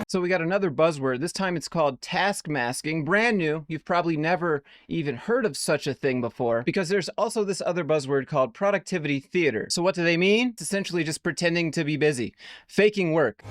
So we got another buzzword. This time it's called task masking. Brand new. You've probably never even heard of such a thing before, because there's also this other buzzword called productivity theater. So what do they mean? It's essentially just pretending to be busy, faking work.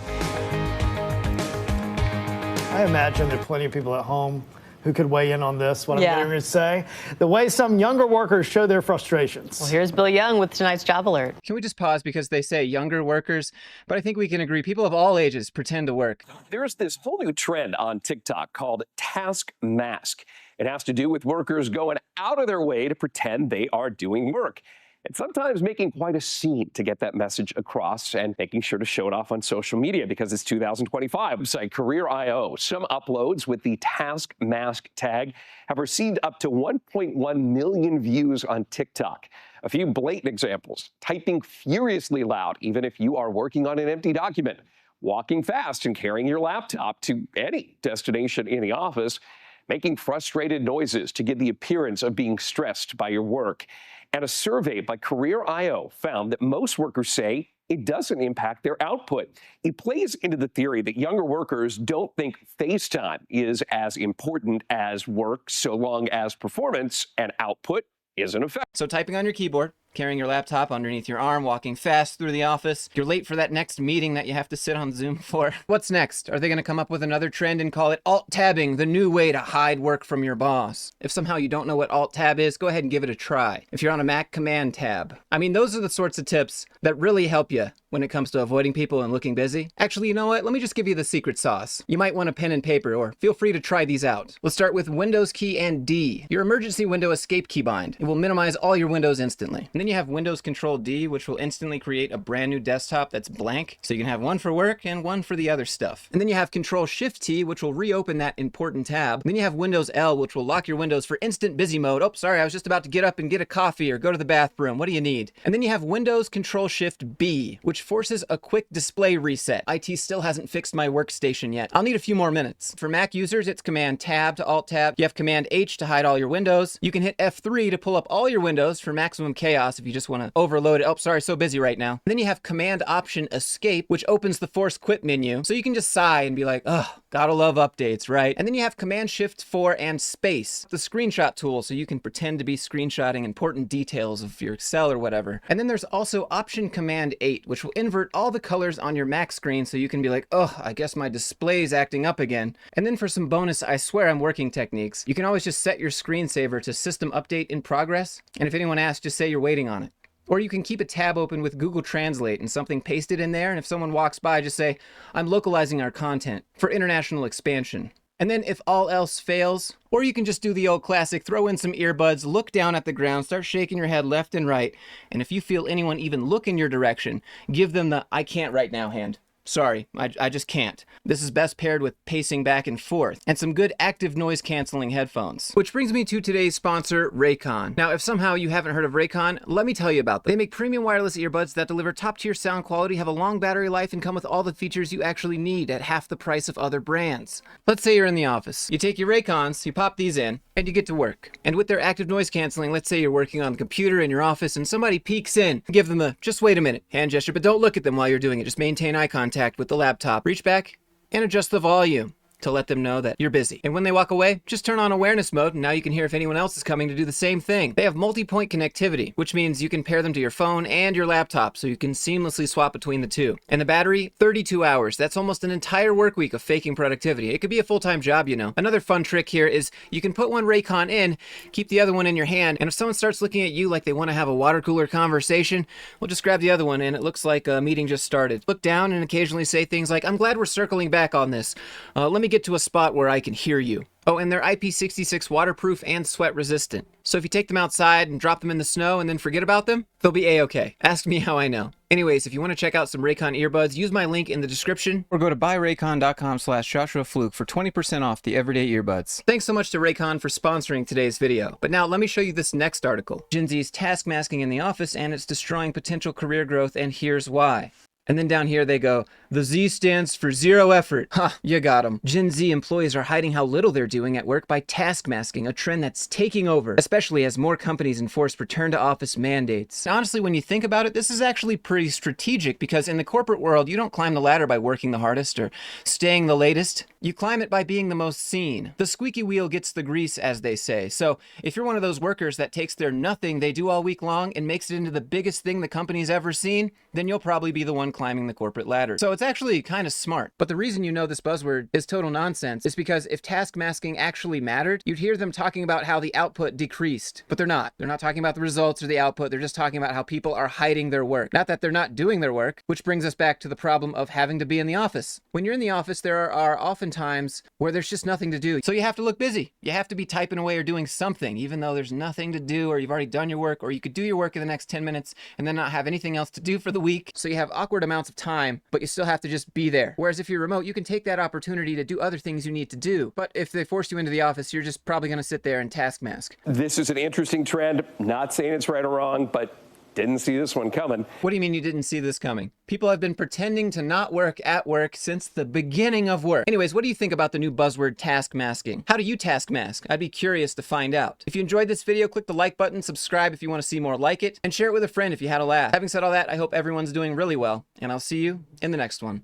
I imagine there are plenty of people at home who could weigh in on this, what I'm going to say. The way some younger workers show their frustrations. Well, here's Bill Young with tonight's job alert. Can we just pause because they say younger workers, but I think we can agree people of all ages pretend to work. There's this whole new trend on TikTok called task mask. It has to do with workers going out of their way to pretend they are doing work. And sometimes making quite a scene to get that message across and making sure to show it off on social media because it's 2025. Website Career.io. Some uploads with the task mask tag have received up to 1.1 million views on TikTok. A few blatant examples: typing furiously loud even if you are working on an empty document, walking fast and carrying your laptop to any destination in the office, making frustrated noises to give the appearance of being stressed by your work. And a survey by Career.io found that most workers say it doesn't impact their output. It plays into the theory that younger workers don't think FaceTime is as important as work so long as performance and output is an effect. So typing on your keyboard, carrying your laptop underneath your arm, walking fast through the office. You're late for that next meeting that you have to sit on Zoom for. What's next? Are they going to come up with another trend and call it alt-tabbing, the new way to hide work from your boss? If somehow you don't know what alt-tab is, go ahead and give it a try. If you're on a Mac, command tab. I mean, those are the sorts of tips that really help you when it comes to avoiding people and looking busy. Actually, you know what? Let me just give you the secret sauce. You might want a pen and paper, or feel free to try these out. Let's start with Windows key and D, your emergency window escape keybind. It will minimize all your windows instantly. And then you have Windows Control D, which will instantly create a brand new desktop that's blank, so you can have one for work and one for the other stuff. And then you have Control Shift T, which will reopen that important tab. And then you have Windows L, which will lock your windows for instant busy mode. Oh, sorry, I was just about to get up and get a coffee or go to the bathroom. What do you need? And then you have Windows Control Shift B, which forces a quick display reset. IT still hasn't fixed my workstation yet. I'll need a few more minutes. For Mac users, it's Command Tab to Alt Tab. You have Command H to hide all your windows. You can hit F3 to pull up all your windows for maximum chaos if you just want to overload it. Oh, sorry, so busy right now. And then you have Command Option Escape, which opens the Force Quit menu, so you can just sigh and be like, oh, gotta love updates, right? And then you have Command Shift 4 and Space, the screenshot tool, so you can pretend to be screenshotting important details of your Excel or whatever. And then there's also Option Command 8, which will invert all the colors on your Mac screen, so you can be like, oh, I guess my display's acting up again. And then for some bonus I swear I'm working techniques, you can always just set your screensaver to System Update in Progress, and if anyone asks, just say you're waiting on it. Or you can keep a tab open with Google Translate and something pasted in there, and if someone walks by, just say, I'm localizing our content for international expansion. And then if all else fails, or you can just do the old classic, throw in some earbuds, look down at the ground, start shaking your head left and right, and if you feel anyone even look in your direction, give them the I can't right now hand. Sorry, I just can't. This is best paired with pacing back and forth and some good active noise canceling headphones. Which brings me to today's sponsor, Raycon. Now, if somehow you haven't heard of Raycon, let me tell you about them. They make premium wireless earbuds that deliver top-tier sound quality, have a long battery life, and come with all the features you actually need at half the price of other brands. Let's say you're in the office. You take your Raycons, you pop these in, and you get to work. And with their active noise canceling, let's say you're working on the computer in your office and somebody peeks in. Give them a, just wait a minute, hand gesture, but don't look at them while you're doing it. Just maintain eye contact with the laptop. Reach back and adjust the volume to let them know that you're busy. And when they walk away, just turn on awareness mode, and now you can hear if anyone else is coming to do the same thing. They have multi-point connectivity, which means you can pair them to your phone and your laptop, so you can seamlessly swap between the two. And the battery, 32 hours. That's almost an entire work week of faking productivity. It could be a full-time job, you know. Another fun trick here is you can put one Raycon in, keep the other one in your hand, and if someone starts looking at you like they want to have a water cooler conversation, well, just grab the other one, and it looks like a meeting just started. Look down and occasionally say things like, I'm glad we're circling back on this. Let me get to a spot where I can hear you. Oh, and they're IP66 waterproof and sweat resistant. So if you take them outside and drop them in the snow and then forget about them, they'll be a-okay. Ask me how I know. Anyways, if you want to check out some Raycon earbuds, use my link in the description or go to buyraycon.com/Joshua Fluke for 20% off the everyday earbuds. Thanks so much to Raycon for sponsoring today's video. But now let me show you this next article. Gen Z's task masking in the office and it's destroying potential career growth, and here's why. And then down here they go, the Z stands for zero effort. Ha, you got them. Gen Z employees are hiding how little they're doing at work by task masking, a trend that's taking over, especially as more companies enforce return to office mandates. Now, honestly, when you think about it, this is actually pretty strategic because in the corporate world, you don't climb the ladder by working the hardest or staying the latest. You climb it by being the most seen. The squeaky wheel gets the grease, as they say. So if you're one of those workers that takes their nothing they do all week long and makes it into the biggest thing the company's ever seen, then you'll probably be the one climbing the corporate ladder. So it's actually kind of smart. But the reason you know this buzzword is total nonsense is because if task masking actually mattered, you'd hear them talking about how the output decreased. But they're not. They're not talking about the results or the output. They're just talking about how people are hiding their work. Not that they're not doing their work, which brings us back to the problem of having to be in the office. When you're in the office, there are often times where there's just nothing to do. So you have to look busy. You have to be typing away or doing something, even though there's nothing to do or you've already done your work, or you could do your work in the next 10 minutes and then not have anything else to do for the week. So you have awkward amounts of time, but you still have to just be there. Whereas if you're remote, you can take that opportunity to do other things you need to do. But if they force you into the office, you're just probably going to sit there and task mask. This is an interesting trend. Not saying it's right or wrong, but didn't see this one coming. What do you mean you didn't see this coming? People have been pretending to not work at work since the beginning of work. Anyways, what do you think about the new buzzword task masking? How do you task mask? I'd be curious to find out. If you enjoyed this video, click the like button, subscribe if you want to see more like it, and share it with a friend if you had a laugh. Having said all that, I hope everyone's doing really well, and I'll see you in the next one.